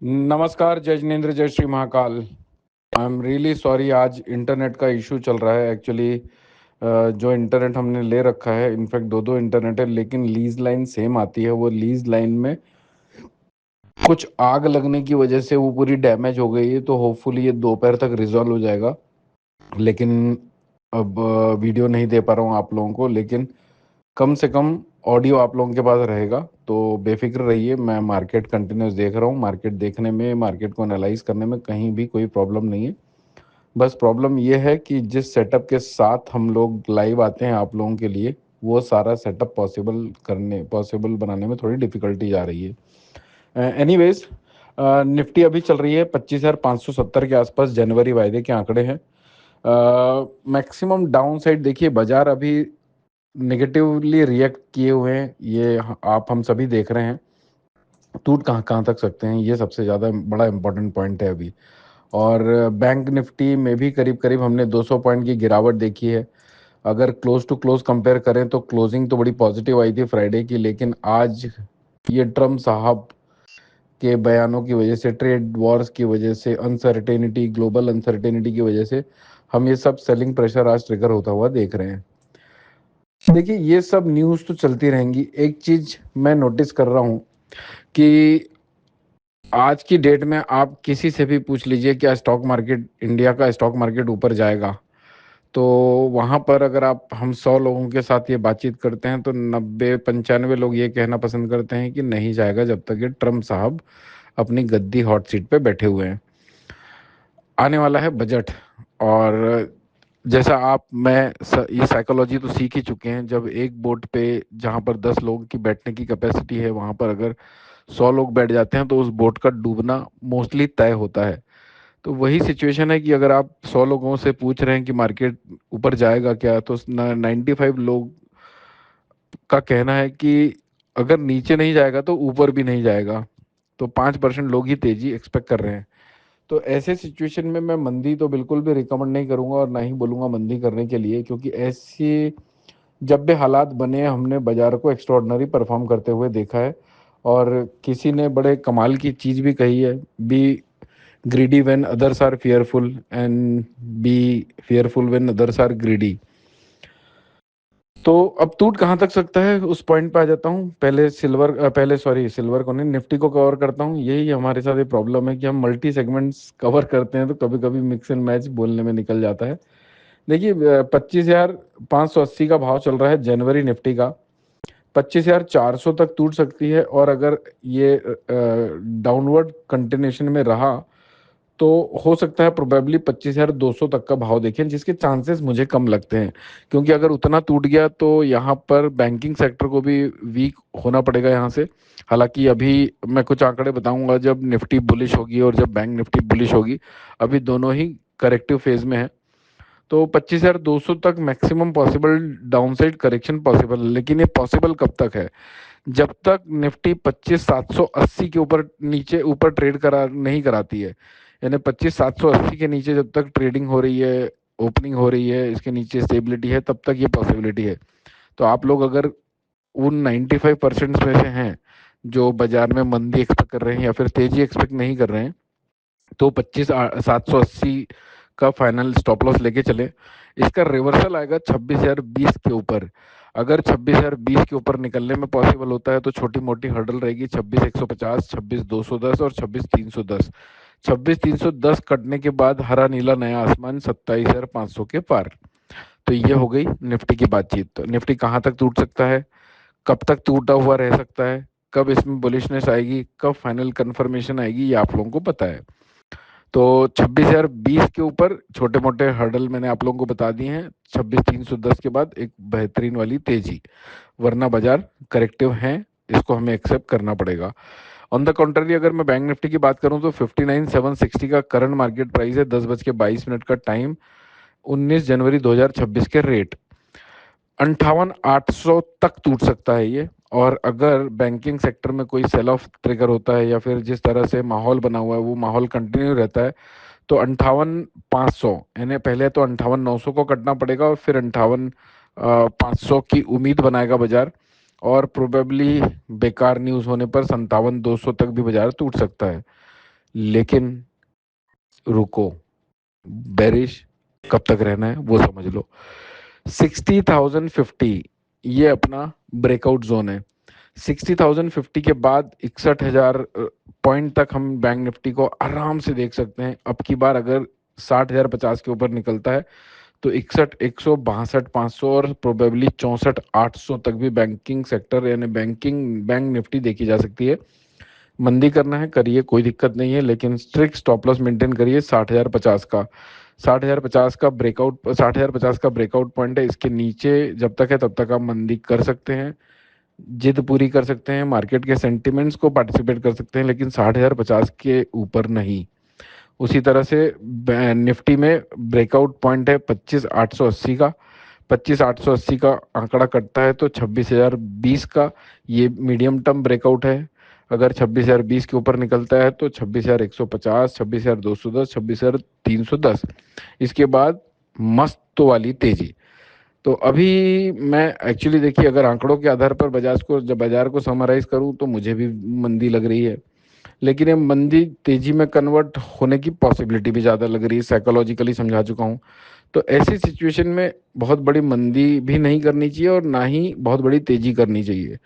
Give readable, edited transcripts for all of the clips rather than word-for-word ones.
नमस्कार, जय जिनेंद्र, जय Shri Mahakal. I am really sorry, आज इंटरनेट का इशू चल रहा है एक्चुअली। जो इंटरनेट हमने ले रखा है, इनफैक्ट दो दो इंटरनेट है, लेकिन लीज लाइन सेम आती है। वो लीज लाइन में कुछ आग लगने की वजह से वो पूरी डैमेज हो गई है, तो होपफुली ये दोपहर तक रिजॉल्व हो जाएगा। लेकिन अब वीडियो नहीं दे पा रहा हूँ आप लोगों को, लेकिन कम से कम ऑडियो आप लोगों के पास रहेगा। तो बेफिक्र रहिए, मैं मार्केट कंटिन्यूस देख रहा हूँ। मार्केट देखने में, मार्केट को एनालाइज करने में कहीं भी कोई प्रॉब्लम नहीं है। बस प्रॉब्लम ये है कि जिस सेटअप के साथ हम लोग लाइव आते हैं आप लोगों के लिए, वो सारा सेटअप पॉसिबल बनाने में थोड़ी डिफिकल्टी आ रही है। एनीवेज, निफ्टी अभी चल रही है 25,570 के आसपास। जनवरी वायदे के आंकड़े हैं। मैक्सिमम डाउन साइड देखिए, बाजार अभी नेगेटिवली रिएक्ट किए हुए हैं, ये आप हम सभी देख रहे हैं। टूट कहाँ कहाँ तक सकते हैं, ये सबसे ज़्यादा बड़ा इंपॉर्टेंट पॉइंट है अभी। और बैंक निफ्टी में भी करीब करीब हमने 200 पॉइंट की गिरावट देखी है। अगर क्लोज टू क्लोज कंपेयर करें तो क्लोजिंग तो बड़ी पॉजिटिव आई थी फ्राइडे की, लेकिन आज ये ट्रम्प साहब के बयानों की वजह से, ट्रेड वॉर्स की वजह से, अनसर्टेनिटी, ग्लोबल अनसर्टेनिटी की वजह से हम ये सब सेलिंग प्रेशर आज ट्रिगर होता हुआ देख रहे हैं। देखिए, ये सब न्यूज़ तो चलती रहेंगी। एक चीज़ मैं नोटिस कर रहा हूँ कि आज की डेट में आप किसी से भी पूछ लीजिए क्या स्टॉक मार्केट, इंडिया का स्टॉक मार्केट ऊपर जाएगा, तो वहाँ पर अगर आप हम 100 लोगों के साथ ये बातचीत करते हैं तो 90-95 लोग ये कहना पसंद करते हैं कि नहीं जाएगा जब तक ये ट्रम्प साहब अपनी गद्दी हॉट सीट पे बैठे हुए हैं। आने वाला है बजट, और जैसा ये साइकोलॉजी तो सीख ही चुके हैं। जब एक बोट पे जहाँ पर 10 लोगों की बैठने की कैपेसिटी है, वहाँ पर अगर 100 लोग बैठ जाते हैं तो उस बोट का डूबना मोस्टली तय होता है। तो वही सिचुएशन है कि अगर आप 100 लोगों से पूछ रहे हैं कि मार्केट ऊपर जाएगा क्या, तो 95 लोग का कहना है कि अगर नीचे नहीं जाएगा तो ऊपर भी नहीं जाएगा। तो 5% लोग ही तेजी एक्सपेक्ट कर रहे हैं। तो ऐसे सिचुएशन में मैं मंदी तो बिल्कुल भी रिकमेंड नहीं करूंगा, और ना ही बोलूंगा मंदी करने के लिए, क्योंकि ऐसी जब भी हालात बने, हमने बाजार को एक्स्ट्रॉर्डनरी परफॉर्म करते हुए देखा है। और किसी ने बड़े कमाल की चीज़ भी कही है, be greedy when others are fearful and be fearful when others are greedy. तो अब टूट कहाँ तक सकता है, उस पॉइंट पे आ जाता हूँ। सिल्वर को नहीं, निफ्टी को कवर करता हूँ। यही हमारे साथ ये प्रॉब्लम है कि हम मल्टी सेगमेंट्स कवर करते हैं, तो कभी कभी मिक्स एंड मैच बोलने में निकल जाता है। देखिए, 25,580 का भाव चल रहा है जनवरी निफ्टी का। 25,400 तक टूट सकती है, और अगर ये डाउनवर्ड कंटिन्यूशन में रहा तो हो सकता है प्रोबेबली 25,200 तक का भाव देखें, जिसके चांसेस मुझे कम लगते हैं। क्योंकि अगर उतना टूट गया तो यहाँ पर बैंकिंग सेक्टर को भी वीक होना पड़ेगा यहाँ से। हालांकि अभी मैं कुछ आंकड़े बताऊंगा जब निफ्टी बुलिश होगी और जब बैंक निफ्टी बुलिश होगी। अभी दोनों ही करेक्टिव फेज में है। तो 25,200 तक maximum possible downside correction possible है, लेकिन ये पॉसिबल कब तक है? जब तक निफ्टी 25,780 के ऊपर नीचे ऊपर ट्रेड करा नहीं कराती है, यानी 25,780 के नीचे जब तक ट्रेडिंग हो रही है, ओपनिंग हो रही है, इसके नीचे स्टेबिलिटी है, तब तक ये पॉसिबिलिटी है। तो आप लोग अगर उन 95% में से हैं जो बाजार में मंदी एक्सपेक्ट कर रहे हैं या फिर तेजी एक्सपेक्ट नहीं कर रहे हैं, तो 25,780 का फाइनल स्टॉप लॉस लेके चले। इसका रिवर्सल आएगा 26,020 के ऊपर। अगर 26,020 के ऊपर निकलने में पॉसिबल होता है तो छोटी मोटी हर्डल रहेगी 26,150, 26,210 और 26,310। 26,310 कटने के बाद हरा नीला नया आसमान 27,500 के पार। तो ये हो गई निफ्टी की बातचीत। तो निफ्टी कहाँ तक टूट सकता है, कब तक टूटा हुआ रह सकता है, कब इसमें बुलिशनेस आएगी, कब फाइनल कंफर्मेशन आएगी, ये आप लोगों को पता है। तो 26,020 के ऊपर छोटे मोटे हर्डल मैंने आप लोगों को बता दिए हैं। 26,310 के बाद एक बेहतरीन वाली तेजी, वरना बाजार करेक्टिव है, इसको हमें एक्सेप्ट करना पड़ेगा। ऑन द कॉन्ट्ररी, अगर मैं बैंक निफ्टी की बात करूं तो 59,760 का करंट मार्केट प्राइस है, 10:22 का टाइम, 19 जनवरी 2026 के रेट। 58,800 तक टूट सकता है ये। और अगर बैंकिंग सेक्टर में कोई सेल ऑफ ट्रिगर होता है या फिर जिस तरह से माहौल बना हुआ है वो माहौल कंटिन्यू रहता है, तो 58,500, यानी पहले तो 58,900 को कटना पड़ेगा और फिर 58,500 की उम्मीद बनाएगा बाजार। और प्रोबेबली बेकार न्यूज़ होने पर 57,200 तक भी बाजार टूट सकता है। लेकिन रुको, बेरिश कब तक रहना है वो समझ लो। 60,050 ये अपना ब्रेकआउट जोन है। 60,050 के बाद 61,000 पॉइंट तक हम बैंक निफ्टी को आराम से देख सकते हैं। अब की बार अगर 60,050 के ऊपर निकलता है तो 61, 162, 500 और प्रोबेबली 64, 800 तक भी बैंकिंग सेक्टर यानी बैंक निफ्टी देखी जा सकती है। मंदी करना है करिए, कोई दिक्कत नहीं है, लेकिन स्ट्रिक्ट स्टॉप लॉस मेंटेन करिए 60,050 का। 60,050 का ब्रेकआउट, 60,050 का ब्रेकआउट पॉइंट है। इसके नीचे जब तक है तब तक आप मंदी कर सकते हैं, जिद पूरी कर सकते हैं, मार्केट के सेंटिमेंट्स को पार्टिसिपेट कर सकते हैं, लेकिन 60,050 के ऊपर नहीं। उसी तरह से निफ्टी में ब्रेकआउट पॉइंट है 25,880 का। 25,880 का आंकड़ा कटता है तो 26,020 का ये मीडियम टर्म ब्रेकआउट है। अगर 26,020 के ऊपर निकलता है तो 26,150, 26,210, 26,310, इसके बाद मस्त वाली तेजी। तो अभी मैं एक्चुअली देखिए, अगर आंकड़ों के आधार पर जब बाजार को समराइज करूं तो मुझे भी मंदी लग रही है, लेकिन ये मंदी तेजी में कन्वर्ट होने की पॉसिबिलिटी भी ज़्यादा लग रही है, साइकोलॉजिकली समझा चुका हूँ। तो ऐसी सिचुएशन में बहुत बड़ी मंदी भी नहीं करनी चाहिए और ना ही बहुत बड़ी तेजी करनी चाहिए।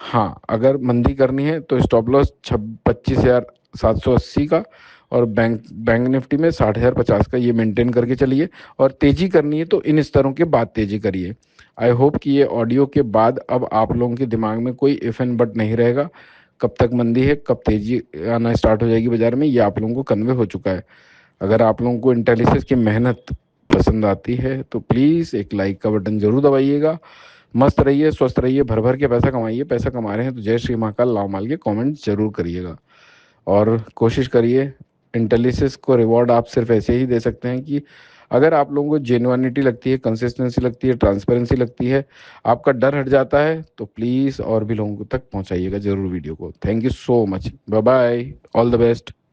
हाँ, अगर मंदी करनी है तो स्टॉप लॉस 25,780 का और बैंक बैंक निफ्टी में 60,050 का ये मेंटेन करके चलिए। और तेजी करनी है तो इन स्तरों के बाद तेजी करिए। आई होप कि ये ऑडियो के बाद अब आप लोगों के दिमाग में कोई इफ एंड बट नहीं रहेगा। कब तक मंदी है, कब तेजी आना स्टार्ट हो जाएगी बाजार में, ये आप लोगों को कन्वे हो चुका है। अगर आप लोगों को इंटेलिसेस की मेहनत पसंद आती है तो प्लीज़ एक लाइक का बटन जरूर दबाइएगा। मस्त रहिए, स्वस्थ रहिए, भर भर के पैसा कमाइए। पैसा कमा रहे हैं तो जय श्री महाकाल लाओ माल के कमेंट जरूर करिएगा। और कोशिश करिए, इंटेलिसेस को रिवॉर्ड आप सिर्फ ऐसे ही दे सकते हैं कि अगर आप लोगों को जेन्युइनिटी लगती है, कंसिस्टेंसी लगती है, ट्रांसपेरेंसी लगती है, आपका डर हट जाता है, तो प्लीज़ और भी लोगों तक पहुंचाइएगा जरूर वीडियो को। Thank you so much, bye bye, all the best.